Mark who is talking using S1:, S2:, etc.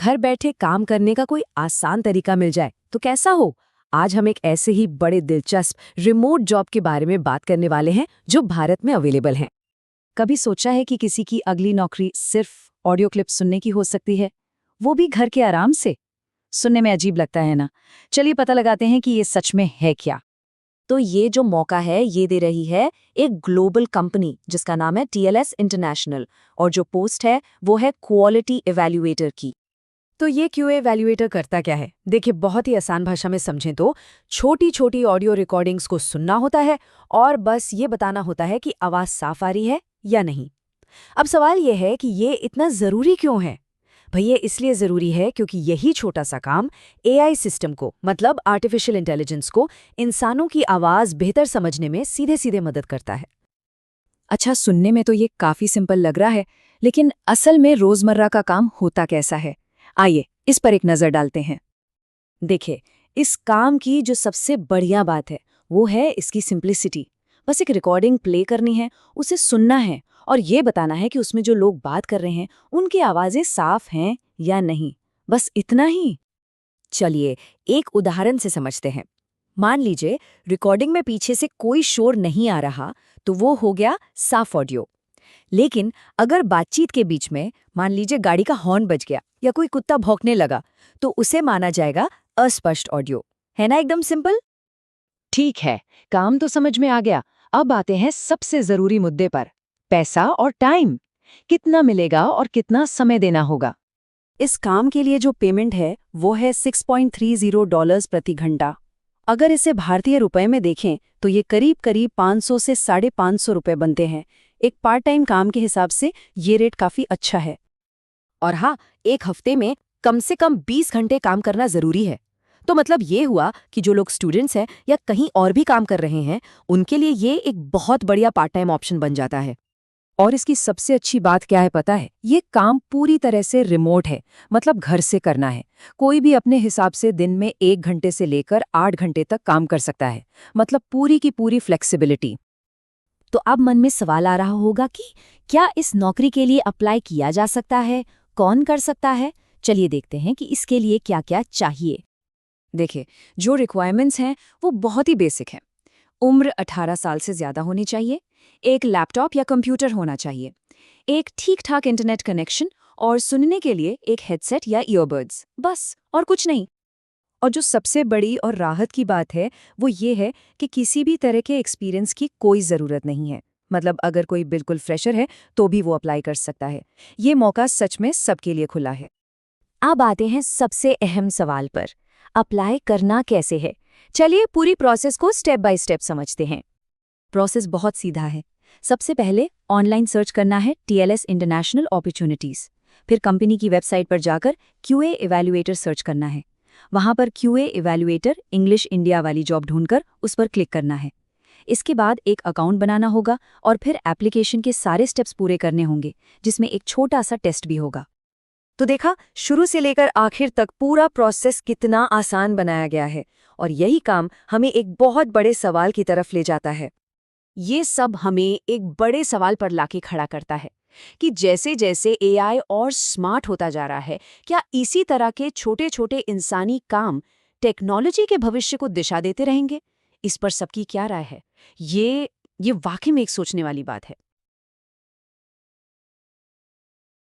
S1: घर बैठे काम करने का कोई आसान तरीका मिल जाए तो कैसा हो। आज हम एक ऐसे ही बड़े दिलचस्प रिमोट जॉब के बारे में बात करने वाले हैं जो भारत में अवेलेबल हैं। कभी सोचा है कि किसी की अगली नौकरी सिर्फ ऑडियो क्लिप सुनने की हो सकती है, वो भी घर के आराम से? सुनने में अजीब लगता है ना। चलिए पता लगाते हैं कि ये सच में है क्या। तो ये जो मौका है ये दे रही है एक ग्लोबल कंपनी जिसका नाम है TLS इंटरनेशनल, और जो पोस्ट है वो है क्वालिटी इवैल्यूएटर की। तो ये QA इवैल्यूएटर करता क्या है? देखिए, बहुत ही आसान भाषा में समझें तो छोटी छोटी ऑडियो रिकॉर्डिंग्स को सुनना होता है और बस ये बताना होता है कि आवाज़ साफ आ रही है या नहीं। अब सवाल ये है कि ये इतना ज़रूरी क्यों है? भैया, इसलिए ज़रूरी है क्योंकि यही छोटा सा काम AI सिस्टम को, मतलब आर्टिफिशियल इंटेलिजेंस को, इंसानों की आवाज़ बेहतर समझने में सीधे सीधे मदद करता है। अच्छा, सुनने में तो ये काफ़ी सिंपल लग रहा है, लेकिन असल में रोज़मर्रा का काम होता कैसा है? आइए इस पर एक नज़र डालते हैं। देखिए, इस काम की जो सबसे बढ़िया बात है वो है इसकी सिंप्लिसिटी। बस एक रिकॉर्डिंग प्ले करनी है, उसे सुनना है और ये बताना है कि उसमें जो लोग बात कर रहे हैं उनकी आवाज़ें साफ हैं या नहीं। बस इतना ही। चलिए एक उदाहरण से समझते हैं। मान लीजिए रिकॉर्डिंग में पीछे से कोई शोर नहीं आ रहा, तो वो हो गया साफ ऑडियो। लेकिन अगर बातचीत के बीच में मान लीजिए गाड़ी का हॉर्न बज गया या कोई कुत्ता भौंकने लगा, तो उसे माना जाएगा अस्पष्ट ऑडियो। है ना, एकदम सिंपल। ठीक है, काम तो समझ में आ गया। अब आते हैं सबसे जरूरी मुद्दे पर, पैसा और टाइम। कितना मिलेगा और कितना समय देना होगा? इस काम के लिए जो पेमेंट है वो है $6.30 प्रति घंटा। अगर इसे भारतीय रुपए में देखें तो ये करीब करीब 500 से 550 रुपए बनते हैं। एक पार्ट टाइम काम के हिसाब से ये रेट काफी अच्छा है। और हाँ, एक हफ्ते में कम से कम 20 घंटे काम करना जरूरी है। तो मतलब ये हुआ कि जो लोग स्टूडेंट्स हैं या कहीं और भी काम कर रहे हैं, उनके लिए ये एक बहुत बढ़िया पार्ट टाइम ऑप्शन बन जाता है। और इसकी सबसे अच्छी बात क्या है पता है? ये काम पूरी तरह से रिमोट है, मतलब घर से करना है। कोई भी अपने हिसाब से दिन में 1 घंटे से लेकर 8 घंटे तक काम कर सकता है, मतलब पूरी की पूरी फ्लेक्सिबिलिटी। तो अब मन में सवाल आ रहा होगा कि क्या इस नौकरी के लिए अप्लाई किया जा सकता है? कौन कर सकता है? चलिए देखते हैं कि इसके लिए क्या क्या चाहिए। देखिए, जो रिक्वायरमेंट्स हैं वो बहुत ही बेसिक हैं। उम्र 18 साल से ज़्यादा होनी चाहिए, एक लैपटॉप या कंप्यूटर होना चाहिए, एक ठीक-ठाक इंटरनेट कनेक्शन और सुनने के लिए एक हेडसेट या ईयरबड्स, बस और कुछ नहीं। और जो सबसे बड़ी और राहत की बात है वो ये है कि किसी भी तरह के एक्सपीरियंस की कोई ज़रूरत नहीं है। मतलब अगर कोई बिल्कुल फ्रेशर है तो भी वो अप्लाई कर सकता है। ये मौका सच में सबके लिए खुला है। अब आते हैं सबसे अहम सवाल पर, अप्लाई करना कैसे है? चलिए पूरी प्रोसेस को स्टेप बाय स्टेप समझते हैं। प्रोसेस बहुत सीधा है। सबसे पहले ऑनलाइन सर्च करना है TLS इंटरनेशनल अपॉर्चुनिटीज़। फिर कंपनी की वेबसाइट पर जाकर QA इवैल्यूएटर सर्च करना है। वहां पर QA इवैल्यूएटर इंग्लिश इंडिया वाली जॉब ढूंढकर उस पर क्लिक करना है। इसके बाद एक अकाउंट बनाना होगा और फिर एप्लीकेशन के सारे स्टेप्स पूरे करने होंगे, जिसमें एक छोटा सा टेस्ट भी होगा। तो देखा, शुरू से लेकर आखिर तक पूरा प्रोसेस कितना आसान बनाया गया है। और यही काम हमें एक बहुत बड़े सवाल की तरफ ले जाता है। ये सब हमें एक बड़े सवाल पर लाके खड़ा करता है कि जैसे जैसे AI और स्मार्ट होता जा रहा है, क्या इसी तरह के छोटे छोटे इंसानी काम टेक्नोलॉजी के भविष्य को दिशा देते रहेंगे? इस पर सबकी क्या राय है? ये वाकई में एक सोचने वाली बात है।